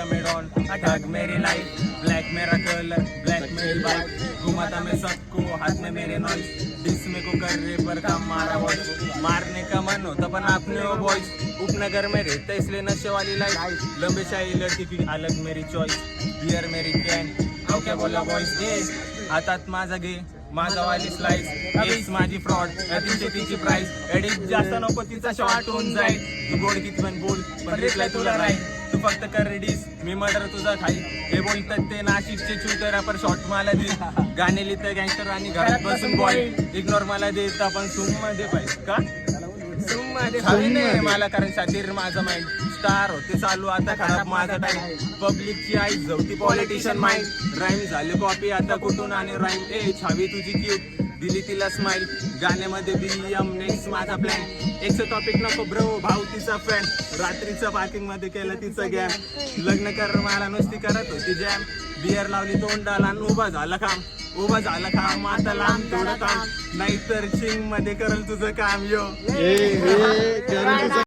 me down, attack मेरी life, black मेरा colour, black मेरी bike, घुमाता मैं सबको हाथ में मेरे नॉइस, डिस में को कर रहे पर काम मारा वॉइस, मारने का मन होता पण आपने वो बॉयज, उपनगर में रहता इसलिए नशे वाली लाइफ, लंबे शाही लड़की की अलग मेरी चॉइस, बियर मेरी कैन, आओ क्या बोला बॉयज, हातात माझा घे माझा वाली स्लाइस, एस माझी फ्रॉड, तिची प्राइस, एडिट जास्त नको तिचा शॉर्ट होऊन जाईल, तू गोड किती पण बोल पण रिप्लाय तुला राहील, तू फक्त कर रेडीस मी मर्डर तुझा खाई, हे बोलतात ते नाशिकचे चुतर पर शॉर्ट मला दे, गाणे लिहितं गँगस्टर आणि घरात बसून बॉय, इग्नोर मला देत आपण सूम मध्ये पाहिजे का सूम मध्ये हवी नाही मला कारण शातीर माझा माइंड, स्टार होते चालू आता खराब माझा टाइम, पब्लिकची आई जवती पॉलिटिशियन माइंड, राईम झाले कॉपी आता कुठून आणि राईम ए छावी तुझी क्यूट दिली तिला स्माइल, गाण्यामध्ये बिलियम नेक्स्ट माझा प्लॅन, एकच टॉपिक नको ब्रो भाऊ तिचा फ्रेंड, रात्रीचं पार्किंग मध्ये केलं तिचं गॅम, लग्न कर मला नुसती करत होती जॅम, बियर लावली तोंडाला उभा झाला काम आता लांब थोडं काम, नाहीतर चिंग मध्ये करल तुझं काम यो